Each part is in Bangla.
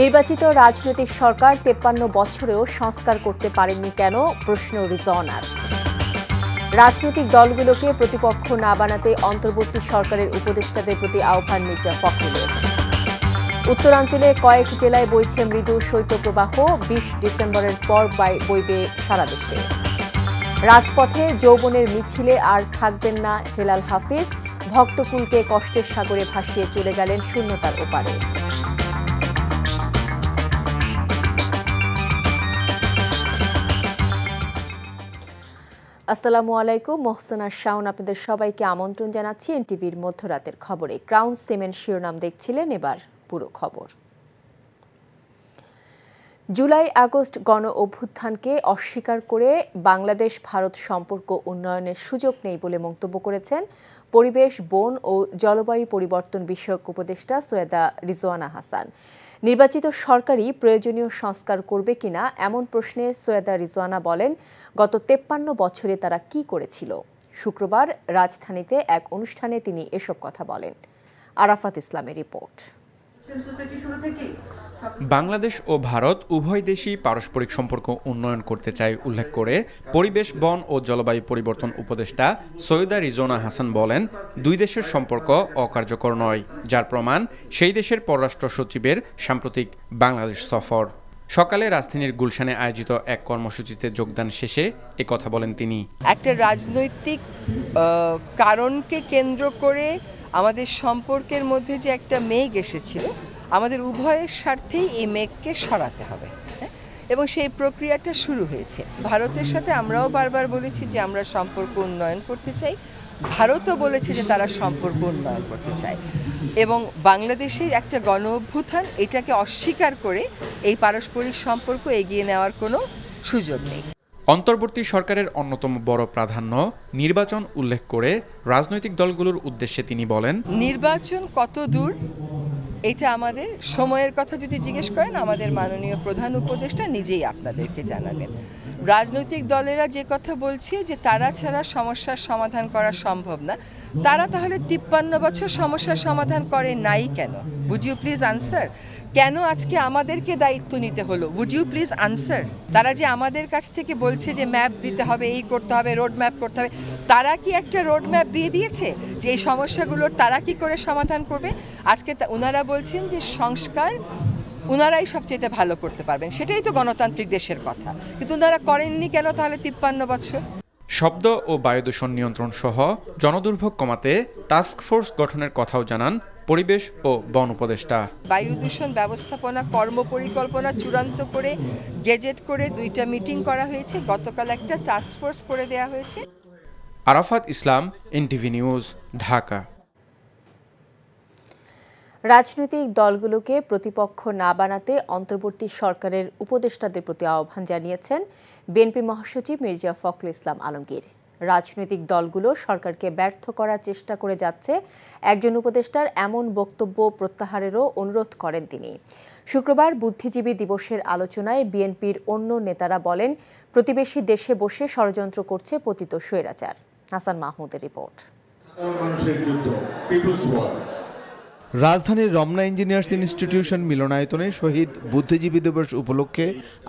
নির্বাচিত রাজনৈতিক সরকার ৫৩ বছরেও সংস্কার করতে পারেননি কেন, প্রশ্ন রিজওয়ানার। রাজনৈতিক দলগুলোকে প্রতিপক্ষ না বানাতে অন্তর্বর্তী সরকারের উপদেষ্টাদের প্রতি আহ্বান মির্জা ফখরুলের। উত্তরাঞ্চলে কয়েক জেলায় বইছে মৃদু শৈত্যপ্রবাহ, ২০ ডিসেম্বরের পর বইবে সারা দেশে। রাজপথে যৌবনের মিছিলে আর থাকবেন না হেলাল হাফিজ, ভক্তকুলকে কষ্টের সাগরে ভাসিয়ে চলে গেলেন শূন্যতার ওপারে। আসসালামু আলাইকুম, মোহসেনা শাওন আপনাদের সবাইকে আমন্ত্রণ জানাচ্ছি এনটিভির মধ্যরাতের খবরে। ক্রাউন সিমেন্ট শিরোনাম দেখছিলেন, এবার পুরো খবর। জুলাই আগস্ট গণ অভ্যুত্থানকে অস্বীকার করে বাংলাদেশ ভারত সম্পর্ক উন্নয়নের সুযোগ নেই বলে মন্তব্য করেছেন পরিবেশ, বন ও জলবায়ু পরিবর্তন বিষয়ক উপদেষ্টা সৈয়দা রিজওয়ানা হাসান। নির্বাচিত সরকারই প্রয়োজনীয় সংস্কার করবে কিনা এমন প্রশ্নে সৈয়দা রিজওয়ানা বলেন, গত ৫৩ বছরে তারা কি করেছিল। শুক্রবার রাজধানীতে এক অনুষ্ঠানে তিনি এসব কথা বলেন। আরাফাত ইসলামের রিপোর্ট। বাংলাদেশ ও ভারত উভয় দেশই পারস্পরিক সম্পর্ক উন্নয়ন করতে চায় উল্লেখ করে পরিবেশ, বন ও জলবায়ু পরিবর্তন উপদেষ্টা সৈয়দা রিজওয়ানা হাসান বলেন, দুই দেশের সম্পর্ক অকার্যকর নয়, যার প্রমাণ সেই দেশের পররাষ্ট্র সচিবের সাম্প্রতিক বাংলাদেশ সফর। সকালে রাজধানীর গুলশানে আয়োজিত এক কর্মসূচিতে যোগদান শেষে একথা বলেন তিনি। একটা রাজনৈতিক কারণকে কেন্দ্র করে আমাদের সম্পর্কের মধ্যে যে একটা মেঘ এসেছিল, আমাদের উভয়ের স্বার্থেই এই মেঘকে সরাতে হবে এবং সেই প্রক্রিয়াটা শুরু হয়েছে। ভারতের সাথে আমরাও বারবার বলেছি যে আমরা সম্পর্ক উন্নয়ন করতে চাই, ভারতও বলেছে যে তারা সম্পর্ক উন্নয়ন করতে চায় এবং বাংলাদেশের একটা গণ অভ্যুত্থান এটাকে অস্বীকার করে এই পারস্পরিক সম্পর্ক এগিয়ে নেওয়ার কোনো সুযোগ নেই। অন্তর্বর্তী সরকারের অন্যতম বড় প্রাধান্য নির্বাচন উল্লেখ করে রাজনৈতিক দলগুলোর উদ্দেশ্যে তিনি বলেন, নির্বাচন কত দূর এটা আমাদের সময়ের কথা যদি জিজ্ঞেস করেন, আমাদের মাননীয় প্রধান উপদেষ্টা নিজেই আপনাদেরকে জানাবেন। রাজনৈতিক দলেরা যে কথা বলছে যে তারা ছাড়া সমস্যার সমাধান করা সম্ভব না, তারা তাহলে ৫৩ বছর সমস্যার সমাধান করে নাই কেন? Would you please answer. কেন আজকে আমাদেরকে দায়িত্ব নিতে হলো? Would you please answer. তারা যে আমাদের কাছ থেকে বলছে যে ম্যাপ দিতে হবে, এই করতে হবে, রোড ম্যাপ করতে হবে, তারা কি একটা রোড ম্যাপ দিয়ে দিয়েছে যে এই সমস্যাগুলোর তারা কি করে সমাধান করবে? আজকে ওনারা বলছেন যে সংস্কার ওনারাই সবচেয়ে ভালো করতে পারবেন, সেটাই তো গণতান্ত্রিক দেশের কথা, কিন্তু ওনারা করেননি কেন তাহলে ৫৩ বছর? শব্দ ও বায়ু দূষণ নিয়ন্ত্রণ সহ জনদুর্ভোগ কমাতে টাস্কফোর্স গঠনের কথাও জানান পরিবেশ ও বন উপদেষ্টা। বায়ু দূষণ ব্যবস্থাপনা কর্মপরিকল্পনা চূড়ান্ত করে গেজেট করে 2টা মিটিং করা হয়েছে, গতকাল একটা টাস্কফোর্স করে দেওয়া হয়েছে। আরাফাত ইসলাম, এনটিভি নিউজ, ঢাকা। রাজনৈতিক দলগুলোকে প্রতিপক্ষ না বানাতে অন্তর্বর্তী সরকারের উপদেষ্টাদের প্রতি আহ্বান জানিয়েছেন বিএনপি মহাসচিব মির্জা ফখরুল ইসলাম আলমগীর। রাজনৈতিক দলগুলো সরকারকে ব্যর্থ করার চেষ্টা করে যাচ্ছে, একজন উপদেষ্টার এমন বক্তব্য প্রত্যাহারেরও অনুরোধ করেন তিনি। শুক্রবার বুদ্ধিজীবী দিবসের আলোচনায় বিএনপির অন্য নেতারা বলেন, প্রতিবেশী দেশে বসে ষড়যন্ত্র করছে পতিত স্বৈরাচার। হাসান মাহমুদের রিপোর্ট। রাজধানীর রমনা ইঞ্জিনিয়ার্স ইনস্টিটিউশন মিলনায়তনে শহীদ বুদ্ধিজীবী দিবস উপলক্ষে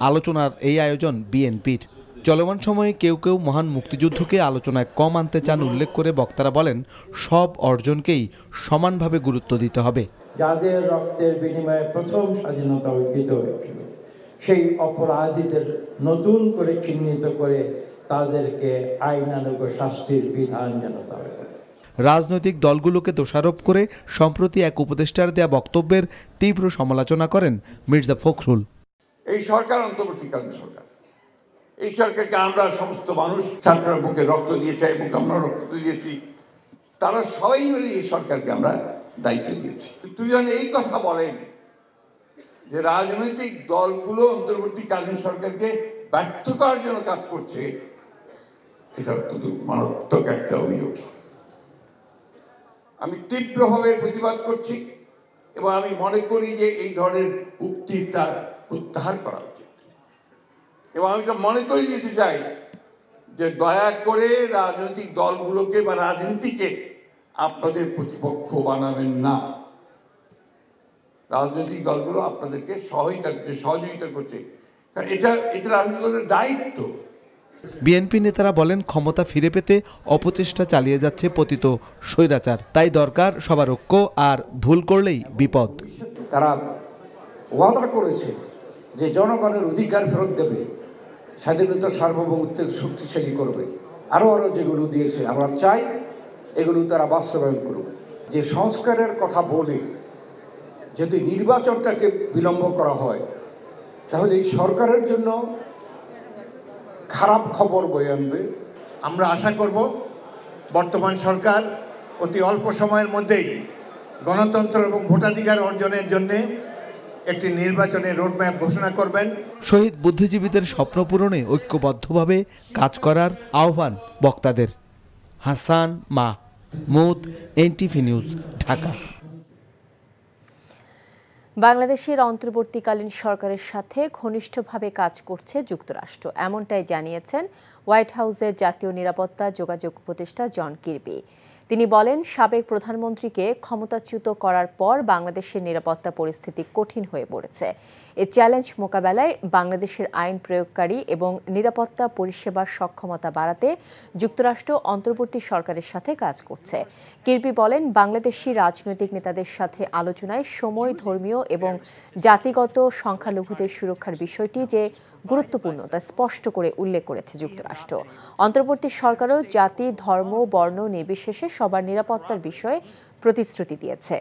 আলোচনার এই আয়োজন বিএনপির। চলমান সময়ে কেউ কেউ মহান মুক্তিযুদ্ধকে আলোচনায় কম আনতে চান উল্লেখ করে বক্তারা বলেন, সব অর্জনকেই সমানভাবে গুরুত্ব দিতে হবে। যাদের রক্তের বিনিময়ে প্রথম স্বাধীনতা অর্জিত হয়েছিল, সেই অপরাধীদের নতুন করে চিহ্নিত করে তাদেরকে আইনানুগ শাস্তির বিধান জানাতে হবে। রাজনৈতিক দলগুলোকে দোষারোপ করে সম্প্রতি এক উপদেষ্টার দেয়া বক্তব্যের তীব্র সমালোচনা করেন মির্জা ফখরুল। এই সরকার অন্তর্বর্তীকালীন সরকার, এই সরকারকে আমরা সমস্ত মানুষ, ছাত্ররা বুকে রক্ত দিয়েছে এবং আমরা রক্ত দিয়েছি, তারা সবাই মিলে এই সরকারকে আমরা দায়িত্ব দিয়েছি। কিন্তু যখন এই কথা বলেন যে রাজনৈতিক দলগুলো অন্তর্বর্তীকালীন সরকারকে ব্যর্থ করার জন্য কাজ করছে, এটা অত্যন্ত মারাত্মক একটা অভিযোগ। আমি তীব্রভাবে প্রতিবাদ করছি এবং আমি মনে করি যে এই ধরনের উক্তিটা প্রত্যাহার করা উচিত। এবং আমি তো মনে করে দিতে চাই যে দয়া করে রাজনৈতিক দলগুলোকে বা রাজনীতিকে আপনাদের প্রতিপক্ষ বানাবেন না। রাজনৈতিক দলগুলো আপনাদেরকে সহযোগিতা করছে, কারণ এটা রাজনৈতিক দলের দায়িত্ব। বিএনপি নেতারা বলেন, ক্ষমতা ফিরে পেতে অপচেষ্টা চালিয়ে যাচ্ছে পতিত স্বৈরাচার, তাই দরকার সবার ঐক্য, আর ভুল করলেই বিপদ। তারা ওয়াদা করেছে যে জনগণের অধিকার ফেরত দেবে, স্বাধীনতা সার্বভৌমত্ব শক্তিশালী করবে, আরও যেগুলো দিয়েছে আমরা চাই এগুলো তারা বাস্তবায়ন করবে। যে সংস্কারের কথা বলে যদি নির্বাচনটাকে বিলম্ব করা হয়, তাহলে এই সরকারের জন্য খারাপ খবর বয়ে আনবে। আমরা আশা করব বর্তমান সরকার অতি অল্প সময়ের মধ্যেই গণতন্ত্র এবং ভোটাধিকার অর্জনের জন্য একটি নির্বাচনের রোডম্যাপ ঘোষণা করবেন। শহীদ বুদ্ধিজীবীদের স্বপ্ন পূরণে ঐক্যবদ্ধভাবে কাজ করার আহ্বান বক্তাদের। Hasan Mahmud, NTV news, Dhaka. বাংলাদেশের অন্তর্বর্তীকালীন সরকারের সাথে ঘনিষ্ঠভাবে কাজ করছে যুক্তরাষ্ট্র, এমনটাই জানিয়েছেন হোয়াইট হাউসের জাতীয় নিরাপত্তা যোগাযোগ উপদেষ্টা জন কিরবি। তিনি বলেন, সাবেক প্রধানমন্ত্রীকে ক্ষমতাচ্যুত করার পর বাংলাদেশের নিরাপত্তা পরিস্থিতি কঠিন হয়ে পড়েছে। এই চ্যালেঞ্জ মোকাবেলায় বাংলাদেশের আইন প্রয়োগকারী এবং নিরাপত্তা পরিষেবার সক্ষমতা বাড়াতে যুক্তরাষ্ট্র অন্তর্বর্তী সরকারের সাথে কাজ করছে। কিরবি বলেন, বাংলাদেশি রাজনৈতিক নেতাদের সাথে আলোচনায় সময়, ধর্মীয় এবং জাতিগত সংখ্যালঘুদের সুরক্ষার বিষয়টি যে গুরুত্বপূর্ণ তা স্পষ্ট করে উল্লেখ করেছে যুক্তরাষ্ট্র। অন্তর্বর্তী সরকারও জাতি, ধর্ম, বর্ণ নির্বিশেষে সবার নিরাপত্তার বিষয়ে প্রতিশ্রুতি দিয়েছে।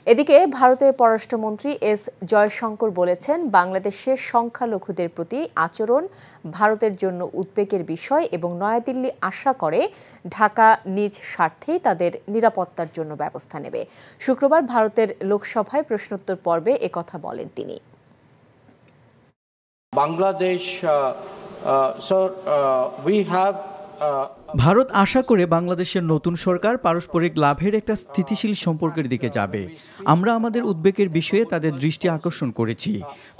এদিকে ভারতের পররাষ্ট্রমন্ত্রী এস জয়শঙ্কর বলেছেন, বাংলাদেশের সংখ্যালঘুদের প্রতি আচরণ ভারতের জন্য উদ্বেগের বিষয় এবং নয়াদিল্লি আশা করে ঢাকা নিজ স্বার্থেই তাদের নিরাপত্তার জন্য ব্যবস্থা নেবে। শুক্রবার ভারতের লোকসভায় প্রশ্নোত্তর পর্বে একথা বলেন তিনি। ভারত আশা করে বাংলাদেশের নতুন সরকার পারস্পরিক লাভের একটা স্থিতিশীল সম্পর্কের দিকে যাবে। আমরা আমাদের উদ্বেগের বিষয়ে তাদের দৃষ্টি আকর্ষণ করেছি।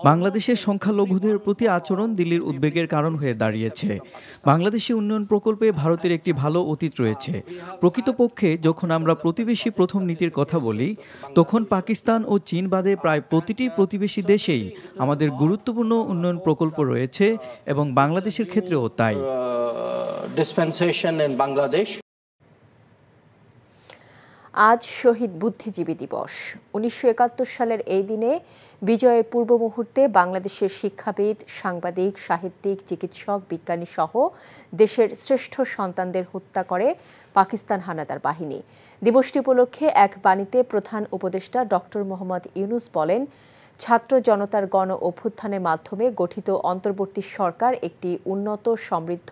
বাংলাদেশের সংখ্যালঘুদের প্রতি আচরণ দিল্লির উদ্বেগের কারণ হয়ে দাঁড়িয়েছে। বাংলাদেশি উন্নয়ন প্রকল্পে ভারতের একটি ভালো অতীত রয়েছে। প্রকৃতপক্ষে যখন আমরা প্রতিবেশী প্রথম নীতির কথা বলি, তখন পাকিস্তান ও চীন বাদে প্রায় প্রতিটি প্রতিবেশী দেশেই আমাদের গুরুত্বপূর্ণ উন্নয়ন প্রকল্প রয়েছে এবং বাংলাদেশের ক্ষেত্রেও তাই। আজ শহীদ বুদ্ধিজীবী দিবস। 1971 সালের এই দিনে বিজয়ের পূর্ব মুহূর্তে বাংলাদেশের শিক্ষাবিদ, সাংবাদিক, সাহিত্যিক, চিকিৎসক, বিজ্ঞানী সহ দেশের শ্রেষ্ঠ সন্তানদের হত্যা করে পাকিস্তান হানাদার বাহিনী। দিবসটি উপলক্ষে এক বাণীতে প্রধান উপদেষ্টা ডক্টর মোহাম্মদ ইউনূস বলেন, ছাত্র জনতার গণ অভ্যুত্থানের মাধ্যমে গঠিত অন্তর্বর্তী সরকার একটি উন্নত, সমৃদ্ধ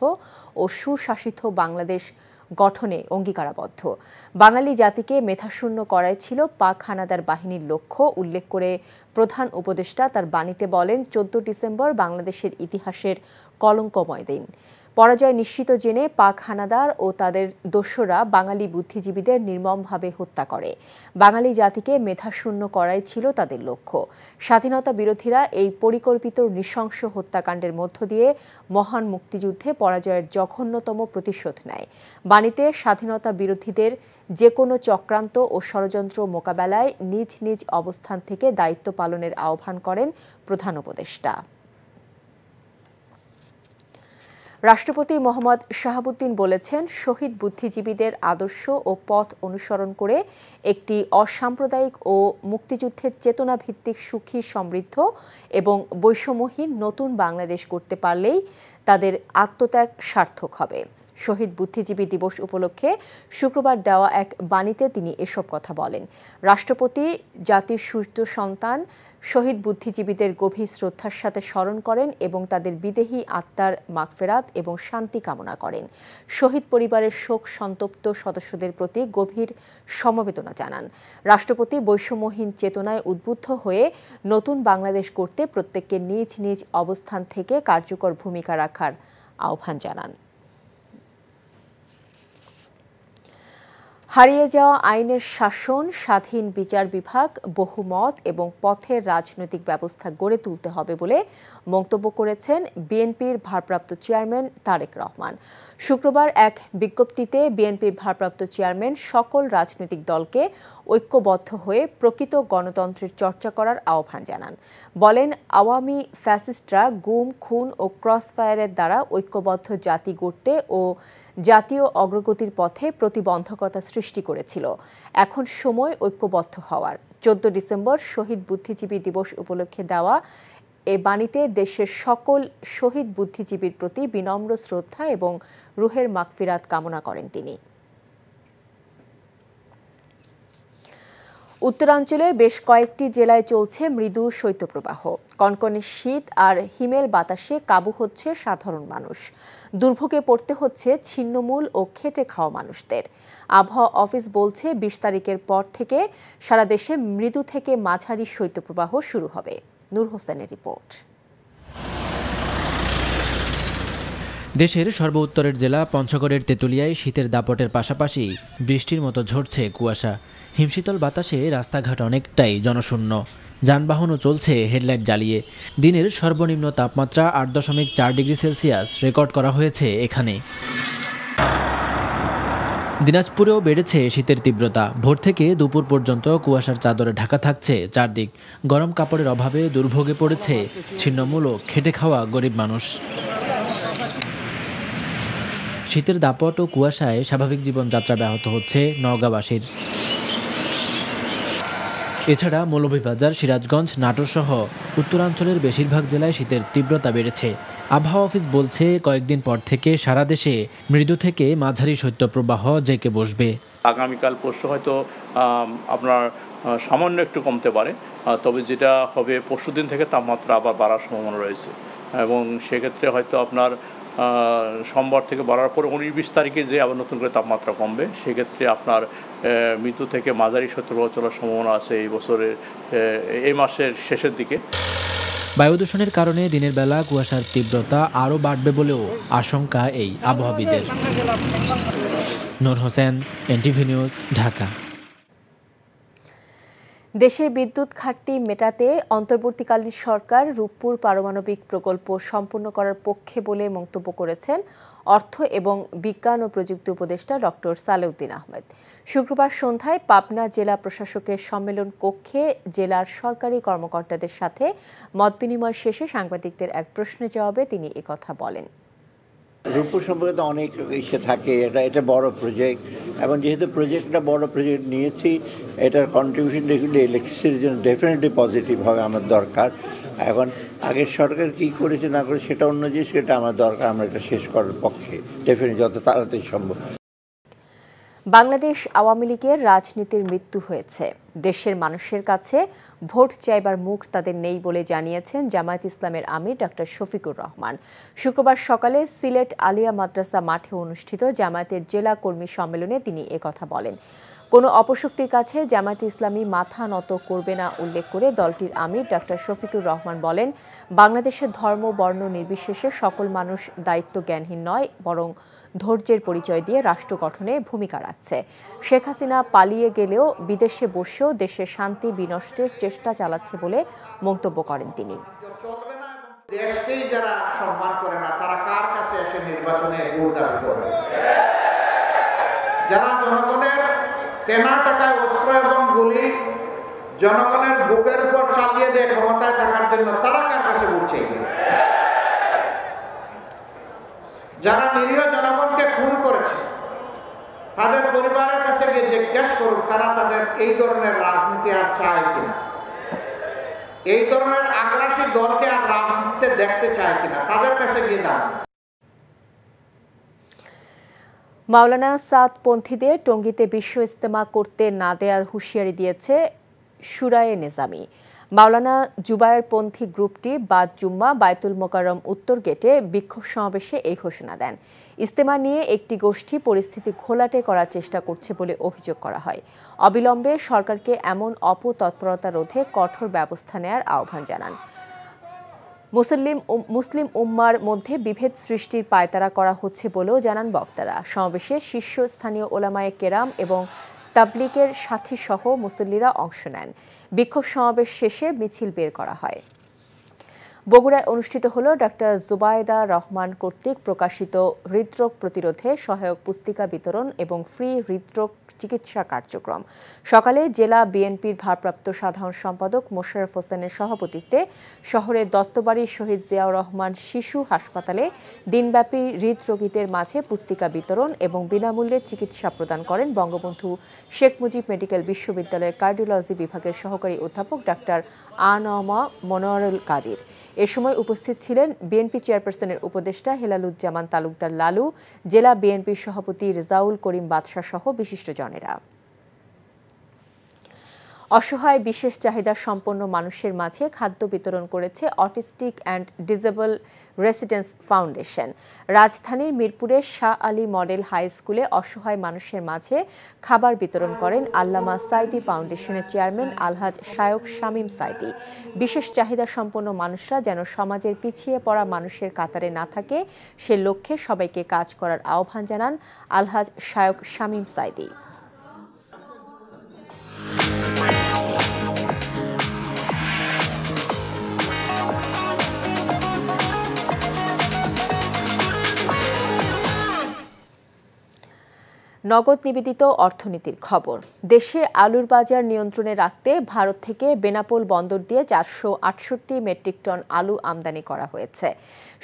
ও সুশাসিত বাংলাদেশ গঠনে অঙ্গীকারাবদ্ধ। বাঙালি জাতিকে মেধাশূন্য করাই ছিল পাক হানাদার বাহিনীর লক্ষ্য উল্লেখ করে প্রধান উপদেষ্টা তার বাণীতে বলেন, 14 ডিসেম্বর বাংলাদেশের ইতিহাসের কলঙ্কময় দিন। পরাজয় নিশ্চিত জেনে পাক হানাদার ও তাদের দস্যুরা বাঙালি বুদ্ধিজীবীদের নির্মমভাবে হত্যা করে। বাঙালি জাতিকে মেধাশূন্য করাই ছিল তাদের লক্ষ্য। স্বাধীনতা বিরোধীরা এই পরিকল্পিত নৃশংস হত্যাকাণ্ডের মধ্য দিয়ে মহান মুক্তিযুদ্ধে পরাজয়ের জঘন্যতম প্রতিশোধ নেয়। বাণীতে স্বাধীনতা বিরোধীদের যে কোনো চক্রান্ত ও ষড়যন্ত্র মোকাবেলায় নিজ নিজ অবস্থান থেকে দায়িত্ব পালনের আহ্বান করেন প্রধান উপদেষ্টা। রাষ্ট্রপতি মোহাম্মদ শাহাবুদ্দিন বলেছেন, শহীদ বুদ্ধিজীবীদের আদর্শ ও পথ অনুসরণ করে একটি অসাম্প্রদায়িক ও মুক্তিযুদ্ধের চেতনাভিত্তিক সুখী, সমৃদ্ধ এবং বৈষম্যহীন নতুন বাংলাদেশ করতে পারলেই তাদের আত্মত্যাগ সার্থক হবে। শহীদ বুদ্ধিজীবী দিবস উপলক্ষে শুক্রবার দেওয়া এক বাণীতে তিনি এসব কথা বলেন। রাষ্ট্রপতি জাতির সূর্য সন্তান শহীদ বুদ্ধিজীবীদের গভীর শ্রদ্ধার সাথে স্মরণ করেন এবং তাদের বিদেহী আত্মার মাগফেরাত এবং শান্তি কামনা করেন। শহীদ পরিবারের শোক সন্তপ্ত সদস্যদের প্রতি গভীর সমবেদনা জানান। রাষ্ট্রপতি বৈষম্যহীন চেতনায় উদ্বুদ্ধ হয়ে নতুন বাংলাদেশ করতে প্রত্যেককে নিজ নিজ অবস্থান থেকে কার্যকর ভূমিকা রাখার আহ্বান জানান। হারিয়ে যাওয়া আইনের শাসন, স্বাধীন বিচার বিভাগ, বহুমত এবং পথের রাজনৈতিক ব্যবস্থা গড়ে তুলতে হবে বলে মন্তব্য করেছেন বিএনপির ভারপ্রাপ্ত চেয়ারম্যান তারেক রহমান। শুক্রবার এক বিজ্ঞপ্তিতে বিএনপির ভারপ্রাপ্ত চেয়ারম্যান সকল রাজনৈতিক দলকে ঐক্যবদ্ধ হয়ে প্রকৃত গণতন্ত্রের চর্চা করার আহ্বান জানান। বলেন, আওয়ামী ফ্যাসিস্টরা গুম, খুন ও ক্রসফায়ারের দ্বারা ঐক্যবদ্ধ জাতি গড়তে ও জাতীয় অগ্রগতির পথে প্রতিবন্ধকতা সৃষ্টি করেছিল। এখন সময় ঐক্যবদ্ধ হওয়ার। 14 ডিসেম্বর শহীদ বুদ্ধিজীবী দিবস উপলক্ষে দেওয়া এ বাণীতে দেশের সকল শহীদ বুদ্ধিজীবীর প্রতি বিনম্র শ্রদ্ধা এবং রুহের মাগফিরাত কামনা করেন তিনি। উত্তরাঞ্চলের বেশ কয়েকটি জেলায় চলছে মৃদু শৈত্যপ্রবাহ। কনকনে শীত আর হিমেল বাতাসে কাবু হচ্ছে সাধারণ মানুষ। দুর্ভোগে পড়তে হচ্ছে ছিন্নমূল ও খেটে খাওয়া মানুষদের। আবহাওয়া অফিস বলছে 20 তারিখের পর থেকে সারা দেশে মৃদু থেকে মাঝারি শৈত্যপ্রবাহ শুরু হবে। নূর হোসেনের রিপোর্ট। দেশের সর্বোত্তরের জেলা পঞ্চগড়ের তেঁতুলিয়ায় শীতের দাপটের পাশাপাশি বৃষ্টির মতো ঝরছে কুয়াশা। হিমশীতল বাতাসে রাস্তাঘাট অনেকটাই জনশূন্য। যানবাহনও চলছে হেডলাইট জ্বালিয়ে। দিনের সর্বনিম্ন তাপমাত্রা 8.4 ডিগ্রি সেলসিয়াস রেকর্ড করা হয়েছে এখানে। দিনাজপুরেও বেড়েছে শীতের তীব্রতা। ভোর থেকে দুপুর পর্যন্ত কুয়াশার চাদরে ঢাকা থাকছে চারদিক। গরম কাপড়ের অভাবে দুর্ভোগে পড়েছে ছিন্নমূল ও খেটে খাওয়া গরিব মানুষ। শীতের দাপট ও কুয়াশায় স্বাভাবিক জীবনযাত্রা ব্যাহত হচ্ছে নওগাঁবাসীর। এছাড়া মৌলভীবাজার, সিরাজগঞ্জ, নাটোর সহ উত্তরাঞ্চলের বেশিরভাগ জেলায় শীতের তীব্রতা বেড়েছে। আবহাওয়া অফিস বলছে কয়েকদিন পর থেকে সারা দেশে মৃদু থেকে মাঝারি শৈত্যপ্রবাহ জেঁকে বসবে। আগামীকাল পরশু হয়তো আপনার সামান্য একটু কমতে পারে, তবে যেটা হবে পরশুদিন থেকে তাপমাত্রা আবার বাড়ার সম্ভাবনা রয়েছে এবং সেক্ষেত্রে হয়তো আপনার সোমবার থেকে বাড়ার পর 19-20 তারিখে যে আবার নতুন করে তাপমাত্রা কমবে, সেক্ষেত্রে আপনার মৃদু থেকে মাঝারি শৈত্যপ্রবাহ চলার সম্ভাবনা আছে এই মাসের শেষের দিকে। বায়ু দূষণের কারণে দিনের বেলা কুয়াশার তীব্রতা আরও বাড়বে বলেও আশঙ্কা এই আবহাওয়াবিদের। নূর হোসেন, এনটিভি নিউজ, ঢাকা। দেশের বিদ্যুৎ ঘাটতি মেটাতে অন্তর্বর্তীকালীন সরকার রূপপুর পারমাণবিক প্রকল্প সম্পূর্ণ করার পক্ষে বলে মন্তব্য করেছেন অর্থ এবং বিজ্ঞান ও প্রযুক্তি উপদেষ্টা ডক্টর সালেউদ্দিন আহমেদ। শুক্রবার সন্ধ্যায় পাবনা জেলা প্রশাসকের সম্মেলন কক্ষে জেলার সরকারি কর্মকর্তাদের সাথে মতবিনিময় শেষে সাংবাদিকদের এক প্রশ্নের জবাবে তিনি একথা বলেন। রূপপুর সম্পর্কে তো অনেক ইসে থাকে, এটা বড় প্রজেক্ট এবং যেহেতু প্রজেক্টটা বড় প্রজেক্ট নিয়েছি, এটার কন্ট্রিবিউশন দেখলে ইলেকট্রিসিটির জন্য ডেফিনেটলি পজিটিভ হবে আমার দরকার। এখন আগের সরকার কি করেছে না করে সেটা অন্য জিনিস, সেটা আমার দরকার, আমরা এটা শেষ করার পক্ষে ডেফিনেটলি যত তাড়াতাড়ি সম্ভব। বাংলাদেশ আওয়ামী লীগের রাজনীতির মৃত্যু হয়েছে। দেশের মানুষের কাছে ভোট চাইবার মুখ তাদের নেই বলে জানিয়েছেন জামায়াত ইসলামের আমির ডক্টর শফিকুর রহমান। শুক্রবার সকালে সিলেট আলিয়া মাদ্রাসা মাঠে অনুষ্ঠিত জামায়াতের জেলা কর্মী সম্মেলনে তিনি একথা বলেন। কোনো অপশক্তির কাছে জামায়াত ইসলামী মাথা নত করবে না উল্লেখ করে দলটির আমির ডক্টর শফিকুর রহমান বলেন, বাংলাদেশের ধর্ম বর্ণ নির্বিশেষে সকল মানুষ দায়িত্ব জ্ঞানহীন নয়, বরং ধৈর্যের পরিচয় দিয়ে রাষ্ট্র গঠনে ভূমিকা রাখছে। শেখ হাসিনা পালিয়ে গেলেও বিদেশে বসেও দেশের শান্তি বিনষ্টের চেষ্টা চালাচ্ছে বলে মন্তব্য করেন তিনি। দেশকেই যারা সম্মান করে না, তারা কার কাছে এসে নির্বাচনে ভোট দাবি করবে? যারা জনগণের কেনা টাকায় অস্ত্র এবং গুলি জনগণের বুকের উপর চালিয়ে দেয় ক্ষমতায় থাকার জন্য, তারা কার কাছে ভোট চাইবে? যারা নিরীহ জনগণকে খুন করেছে, তাদের পরিবারের কাছে গিয়ে জিজ্ঞেস করুন তারা তাদের এই ধরনের রাজনীতি আর চায় কিনা, এই ধরনের আগ্রাসী দলকে আর রাজনীতিতে দেখতে চায় কিনা, তাদের কাছে গিয়ে জানুন। মাওলানা সাদপন্থীদের টঙ্গীতে বিশ্ব ইজতেমা করতে না দেওয়ার হুঁশিয়ারি দিয়েছে শুরায়ে নিজামী। মাওলানা জুবায়েরপন্থী গ্রুপটি বাদ জুম্মা বাইতুল মোকাররম উত্তর গেটে বিক্ষোভ সমাবেশে এই ঘোষণা দেন। ইজতেমা নিয়ে একটি গোষ্ঠী পরিস্থিতি ঘোলাটে করার চেষ্টা করছে বলে অভিযোগ করা হয়। অবিলম্বে সরকারকে এমন অপতৎপরতা রোধে কঠোর ব্যবস্থা নেয়ার আহ্বান জানান। মুসলিম উম্মার মধ্যে বিভেদ সৃষ্টির পায়তারা করা হচ্ছে বলেও জানান বক্তারা। সমাবেশে শীর্ষস্থানীয় ওলামায়ে কেরাম এবং তাবলিগের সাথী সহ মুসল্লিরা অংশ নেন। বিক্ষোভ সমাবেশ শেষে মিছিল বের করা হয়। বগুড়ায় অনুষ্ঠিত হল ডাক্তার জুবায়েদা রহমান কর্তৃক প্রকাশিত হৃদরোগ প্রতিরোধে সহায়ক পুস্তিকা বিতরণ এবং ফ্রি হৃদরোগ চিকিৎসা কার্যক্রম। সকালে জেলা বিএনপির ভারপ্রাপ্ত সাধারণ সম্পাদক মোশাররফ হোসেনের সভাপতিত্বে শহরের দত্তবাড়ির শহীদ জিয়াউর রহমান শিশু হাসপাতালে দিনব্যাপী হৃদরোগীদের মাঝে পুস্তিকা বিতরণ এবং বিনামূল্যে চিকিৎসা প্রদান করেন বঙ্গবন্ধু শেখ মুজিব মেডিকেল বিশ্ববিদ্যালয়ের কার্ডিওলজি বিভাগের সহকারী অধ্যাপক ডাক্তার আনমা মনোয়ারুল কাদির। এ সময় উপস্থিত ছিলেন বিএনপি চেয়ারপারসনের উপদেষ্টা হেলালুজ্জামান তালুকদার লালু, জেলা বিএনপির সভাপতি রেজাউল করিম বাদশাহ সহ বিশিষ্টজনেরা। অসহায় বিশেষ চাহিদা সম্পন্ন মানুষের মাঝে খাদ্য বিতরণ করেছে autistic and disable residence foundation. রাজধানীর মিরপুরের শাহ আলী মডেল হাই স্কুলে অসহায় মানুষের মাঝে খাবার বিতরণ করেন আল্লামা সাইদি ফাউন্ডেশনের চেয়ারম্যান আলহাজ শায়ক শামীম সাইদি। বিশেষ চাহিদা সম্পন্ন মানুষরা যেন সমাজের পিছিয়ে পড়া মানুষের কাতারে না থাকে সে লক্ষ্যে সবাইকে কাজ করার আহ্বান জানান আলহাজ শায়ক শামীম সাইদি। নগদ নিবেদিত অর্থনীতির খবর। দেশে আলুর বাজার নিয়ন্ত্রণে রাখতে ভারত থেকে বেনাপোল বন্দর দিয়ে 468 মেট্রিক টন আলু আমদানি করা হয়েছে।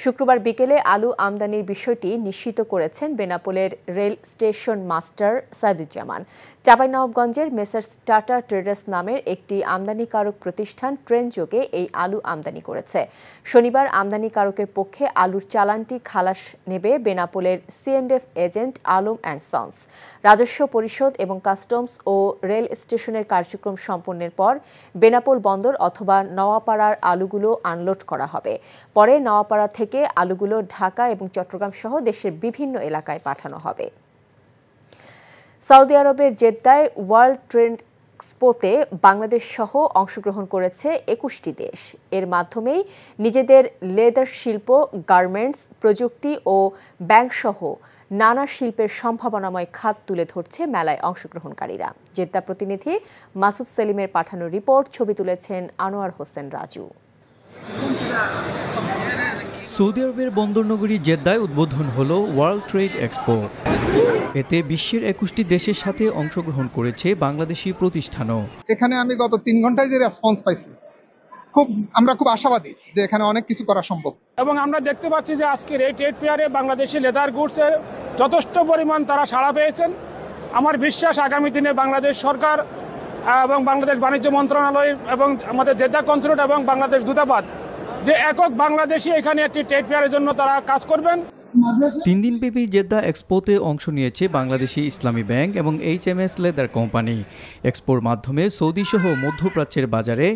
শুক্রবার বিকেলে আলু আমদানির বিষয়টি নিশ্চিত করেছেন বেনাপোলের রেল স্টেশন মাস্টার সাইদুজ্জামান। চাঁপাইনবাবগঞ্জের মেসার্স টাটা ট্রেডার্স নামের একটি আমদানিকারক প্রতিষ্ঠান ট্রেন যোগে এই আলু আমদানি করেছে। শনিবার আমদানিকারকের পক্ষে আলুর চালানটি খালাস নেবে বেনাপোলের C&F agent Alam and sons. রাজস্ব পরিষদ এবং কাস্টমস ও রেল স্টেশনের কার্যক্রম সম্পন্নের পর বেনাপোল বন্দর অথবা নওয়াপাড়ার আলুগুলো আনলোড করা হবে। পরে নওয়াপাড়া থেকে আলুগুলো ঢাকা এবং চট্টগ্রাম সহ দেশের বিভিন্ন এলাকায় পাঠানো হবে। সৌদি আরবের জেদ্দায় ওয়ার্ল্ড ট্রেড এক্সপোতে বাংলাদেশ সহ অংশগ্রহণ করেছে 21টি দেশ। এর মাধ্যমেই নিজেদের লেদার শিল্প, গার্মেন্টস, প্রযুক্তি ও ব্যাংক সহ নানা শিল্পের সম্ভাবনাময় খাত তুলে ধরছে মেলায় অংশগ্রহণকারীরা। জেদ্দা প্রতিনিধি মাসুদ সেলিমের পাঠানো রিপোর্ট, ছবি তুলেছেন আনোয়ার হোসেন রাজু। সৌদি আরবের বন্দরনগরী জেদ্দায় উদ্বোধন হলো ওয়ার্ল্ড ট্রেড এক্সপো। এতে বিশ্বের 21টি দেশের সাথে অংশগ্রহণ করেছে বাংলাদেশি প্রতিষ্ঠানও। এখানে আমি গত 3 ঘন্টায় যে রেসপন্স পাইছি, আমরা খুব আশাবাদী যে এখানে অনেক কিছু করা সম্ভব। এবং আমরা দেখতে পাচ্ছি যে আজকের এই ট্রেড ফেয়ারে বাংলাদেশি লেদার গুডসের যথেষ্ট পরিমাণ তারা সাড়া পেয়েছেন। আমার বিশ্বাস আগামী দিনে বাংলাদেশ সরকার এবং বাংলাদেশ বাণিজ্য মন্ত্রণালয় এবং আমাদের জেদ্দা কনসুলেট এবং বাংলাদেশ দূতাবাস যে একক বাংলাদেশি এখানে একটি ট্রেড ফেয়ারের জন্য তারা কাজ করবেন। 3 দিনব্যাপী জেদ্দা এক্সপোতে অংশ নিয়েছে বাংলাদেশি ইসলামী ব্যাংক এবং HMS লেদার কোম্পানি। এক্সপোর মাধ্যমে সৌদি সহ মধ্যপ্রাচ্যের বাজারে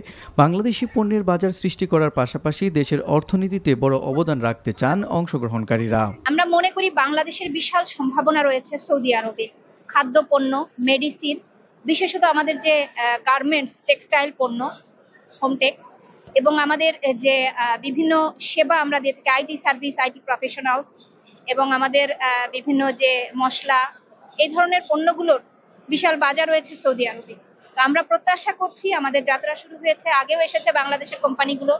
বাংলাদেশি পণ্যের বাজার সৃষ্টি করার পাশাপাশি দেশের অর্থনীতিতে বড় অবদান রাখতে চান অংশগ্রহণকারীরা। আমরা মনে করি বাংলাদেশের বিশাল সম্ভাবনা রয়েছে সৌদি আরবে। খাদ্যপণ্য, মেডিসিন, বিশেষত আমাদের যে গার্মেন্টস, টেক্সটাইল পণ্য, হোমটেক্স এবং আমাদের যে বিভিন্ন সেবা আমরা দিয়ে থাকি, IT সার্ভিস, IT প্রফেশনালস এবং আমাদের বিভিন্ন যে মশলা, এই ধরনের পণ্যগুলোর বিশাল বাজার রয়েছে সৌদি আরবে। তো আমরা প্রত্যাশা করছি, আমাদের যাত্রা শুরু হয়েছে, আগেও এসেছে বাংলাদেশের কোম্পানিগুলো,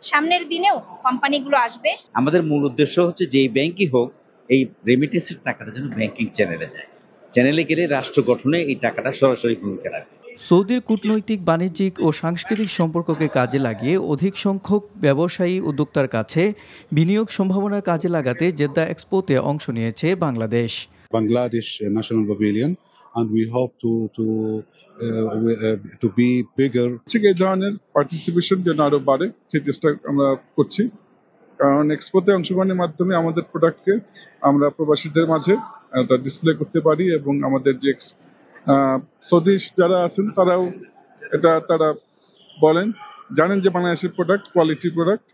সামনের দিনেও কোম্পানিগুলো আসবে। আমাদের মূল উদ্দেশ্য হচ্ছে যে এই ব্যাংকই হোক, এই রেমিটেন্সের টাকাটা যেন ব্যাংকিং চ্যানেলে যায়। চ্যানেলে গেলে রাষ্ট্র গঠনে এই টাকাটা সরাসরি ভূমিকা রাখবে। সৌদির কূটনৈতিক, বাণিজ্যিক ও সাংস্কৃতিক সম্পর্ককে কাজে লাগিয়ে অধিক সংখ্যক ব্যবসায়ী উদ্যোক্তার কাছে বিনিয়োগ সম্ভাবনার কাজে লাগাতে জেদ্দা এক্সপোতে অংশ নিয়েছে Bangladesh. Bangladesh national pavilion and we hope to be bigger. এই ধরনের পার্টিসিপেশন যেন আরো বাড়ে সেই চেষ্টা আমরা করছি, কারণ এক্সপোতে অংশগ্রহণের মাধ্যমে আমাদের প্রোডাক্টকে আমরা প্রবাসীদের মাঝে ডিসপ্লে করতে পারি এবং আমাদের যে সৌদি যারা আছেন তারাও তারা জানেন যে বাংলাদেশের প্রোডাক্ট কোয়ালিটি প্রোডাক্ট।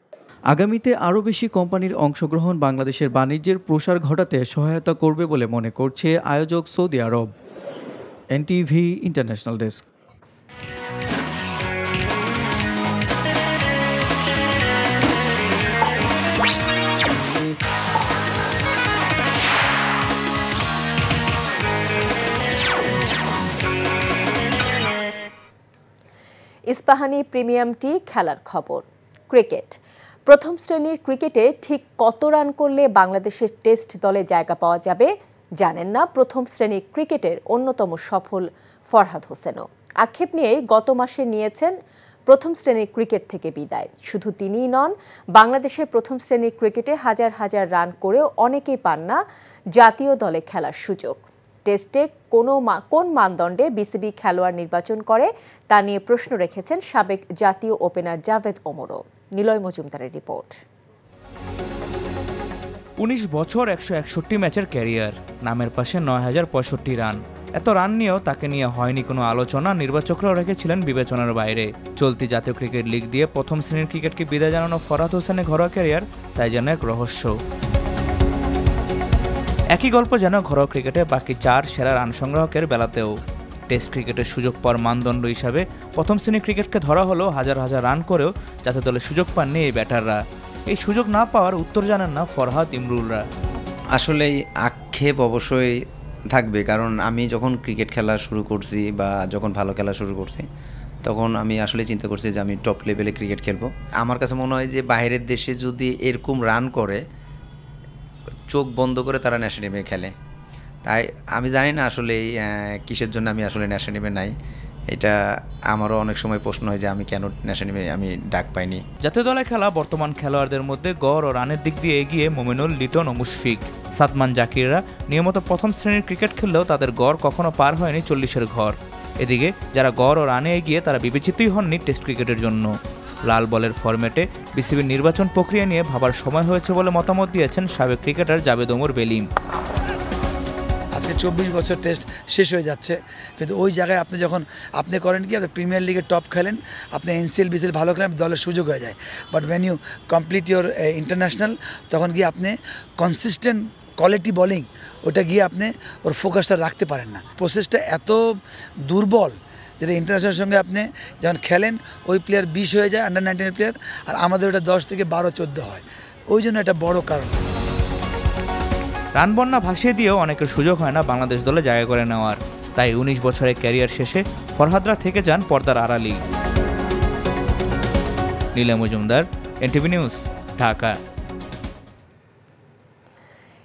আগামীতে আরও বেশি কোম্পানির অংশগ্রহণ বাংলাদেশের বাণিজ্যের প্রসার ঘটাতে সহায়তা করবে বলে মনে করছে আয়োজক Saudi Arab. NTV international desk. Ispahani premium tea খেলার খবর। ক্রিকেট। প্রথম শ্রেণীর ক্রিকেটে ঠিক কত রান করলে বাংলাদেশের টেস্ট দলে জায়গা পাওয়া যাবে জানেন না প্রথম শ্রেণীর ক্রিকেটের অন্যতম সফল ফরহাদ হোসেনও। আক্ষেপ নিয়েই গত মাসে নিয়েছেন প্রথম শ্রেণীর ক্রিকেট থেকে বিদায়। শুধু তিনিই নন, বাংলাদেশের প্রথম শ্রেণীর ক্রিকেটে হাজার হাজার রান করেও অনেকেই পান না জাতীয় দলে খেলার সুযোগ। টেস্টে কোন মানদণ্ডে বিসিবি খেলোয়াড় নির্বাচন করে তা নিয়ে প্রশ্ন রেখেছেন সাবেক জাতীয় ওপেনার জাভেদ ওমরও। নিলয় মজুমদারের রিপোর্ট। ১৯ বছর ১৬১ ম্যাচের ক্যারিয়ার, নামের পাশে ৯,০৬৫ রান। এত রান নিয়েও তাকে নিয়ে হয়নি কোনো আলোচনা, নির্বাচকরাও রেখেছিলেন বিবেচনার বাইরে। চলতি জাতীয় ক্রিকেট লিগ দিয়ে প্রথম শ্রেণীর ক্রিকেটকে বিদায় জানানো ফরহাদ হোসেনের ঘরোয়া ক্যারিয়ার তাই যেন এক রহস্য। একই গল্প যেন ঘরোয়া ক্রিকেটে বাকি 4 সেরা রান সংগ্রাহকের বেলাতেও। টেস্ট ক্রিকেটের সুযোগ পাওয়ার মানদণ্ড হিসাবে প্রথম শ্রেণীর ক্রিকেটকে ধরা হলো হাজার হাজার রান করেও জাতীয় দলে সুযোগ পাননি এই ব্যাটাররা। এই সুযোগ না পাওয়ার উত্তর জানেন না ফরহাদ ইমরুলরা। আসলে আক্ষেপ অবশ্যই থাকবে, কারণ আমি যখন ক্রিকেট খেলা শুরু করছি বা যখন ভালো খেলা শুরু করছি তখন আমি আসলে চিন্তা করছি যে আমি টপ লেভেলে ক্রিকেট খেলবো। আমার কাছে মনে হয় যে বাইরের দেশে যদি এরকম রান করে চোখ বন্ধ করে তারা ন্যাশনাল টিমে খেলে, তাই আমি জানি না আসলে কিসের জন্য আমি আসলে ন্যাশনাল টিমে নাই। এটা আমারও অনেক সময় প্রশ্ন হয় যে আমি কেন ন্যাশনাল টিমে আমি ডাক পাইনি। জাতীয় দলে খেলা বর্তমান খেলোয়াড়দের মধ্যে গড় ও রানের দিক দিয়ে এগিয়ে মোমিনুল, লিটন ও মুশফিক। সাদমান জাকিররা নিয়মিত প্রথম শ্রেণীর ক্রিকেট খেললেও তাদের গড় কখনো পার হয়নি 40-এর ঘর। এদিকে যারা গড় ও রানে এগিয়ে তারা বিবেচিতই হননি টেস্ট ক্রিকেটের জন্য। লাল বলের ফরম্যাটে বিসিবির নির্বাচন প্রক্রিয়া নিয়ে ভাবার সময় হয়েছে বলে মতামত দিয়েছেন সাবেক ক্রিকেটার জাভেদ ওমর বেলিম। আজকে 24 বছর টেস্ট শেষ হয়ে যাচ্ছে, কিন্তু ওই জায়গায় আপনি যখন আপনি করেন কি, আপনি প্রিমিয়ার লিগের টপ খেলেন, আপনি এনসিএল বিসিএল ভালো খেলেন, দলের সুযোগ হয়ে যায়। But when you complete your international, তখন গিয়ে আপনি কনসিস্টেন্ট কোয়ালিটি বোলিং ওটা গিয়ে আপনি ওর ফোকাসটা রাখতে পারেন না। প্রসেসটা এত দুর্বল যেটা ইন্টারন্যাশনালের সঙ্গে আপনি যখন খেলেন ওই প্লেয়ার 20 হয়ে যায়, আন্ডার 19 প্লেয়ার, আর আমাদের ওটা 10 থেকে 12-14 হয়। ওই জন্য এটা বড় কারণ। রান বন্যা ভাসিয়ে দিয়েও অনেকের সুযোগ হয় না বাংলাদেশ দলে জায়গা করে নেওয়ার। তাই 19 বছরের ক্যারিয়ার শেষে ফরহাদরা থেকে যান পর্দার আড়ালেই। Niloy Majumdar, NTV news, Dhaka.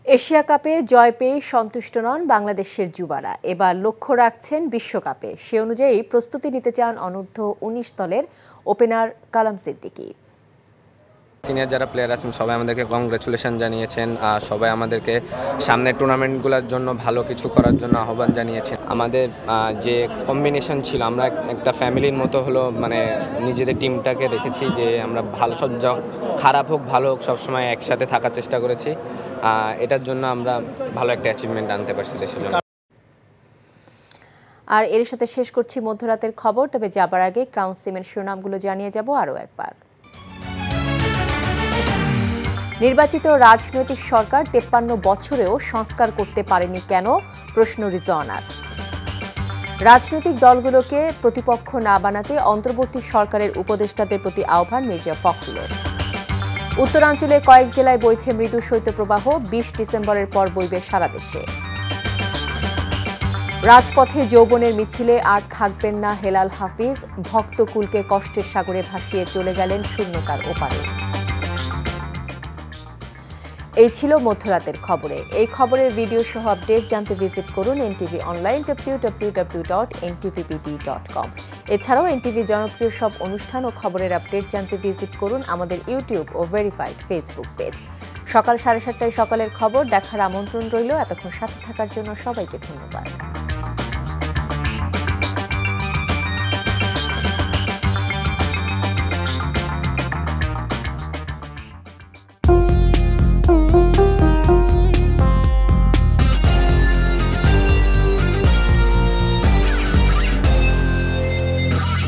Asia কাপে জয় পেয়ে সন্তুষ্ট নন বাংলাদেশের যুবারা, এবার লক্ষ্য রাখছেন বিশ্বকাপে। সে অনুযায়ী প্রস্তুতি নিতে চান অনূর্ধ্ব 19 দলের ওপেনার কালাম সিদ্দিকী। সিনিয়র যারা প্লেয়ার আছেন সবাই আমাদেরকে কংগ্রেচুলেশন জানিয়েছেন, সবাই আমাদেরকে সামনের টুর্নামেন্টগুলোর জন্য ভালো কিছু করার জন্য আহ্বান জানিয়েছেন। আমাদের যে কম্বিনেশন ছিল, আমরা একটা ফ্যামিলির মতো হলো, মানে নিজেদের টিমটাকে দেখেছি যে আমরা ভালো, সব খারাপ হোক ভালো হোক সবসময় একসাথে থাকার চেষ্টা করেছি। এটার জন্য আমরা ভালো একটা অ্যাচিভমেন্ট আনতে পারছি দেশের জন্য। আর এর সাথে শেষ করছি মধ্যরাতের খবর, তবে যাবার আগে ক্রাউন সিমেন্ট শিরোনামগুলো জানিয়ে যাব আরও একবার। নির্বাচিত রাজনৈতিক সরকার 53 বছরেও সংস্কার করতে পারেনি কেন, প্রশ্ন রিজওয়ানার। রাজনৈতিক দলগুলোকে প্রতিপক্ষ না বানাতে অন্তর্বর্তী সরকারের উপদেষ্টাদের প্রতি আহ্বান মির্জা ফখরুলের। উত্তরাঞ্চলের কয়েক জেলায় বইছে মৃদু শৈত্যপ্রবাহ, 20 ডিসেম্বরের পর বইবে সারা দেশে। রাজপথে যৌবনের মিছিলে আর থাকবেন না হেলাল হাফিজ, ভক্তকুলকে কষ্টের সাগরে ভাসিয়ে চলে গেলেন শূন্যতার ওপারে। এই ছিল মধ্যরাতের খবরে। এই খবরের ভিডিও সহ আপডেট জানতে ভিজিট করুন এনটিভি অনলাইন www.ntvpt.com। এছাড়াও এনটিভি জনপ্রিয় সব অনুষ্ঠান ও খবরের আপডেট জানতে ভিজিট করুন আমাদের ইউটিউব ও ভেরিফাইড ফেসবুক পেজ। সকাল 7:30টায় সকালের খবর দেখার আমন্ত্রণ রইল। এতক্ষণ সাথে থাকার জন্য সবাইকে ধন্যবাদ।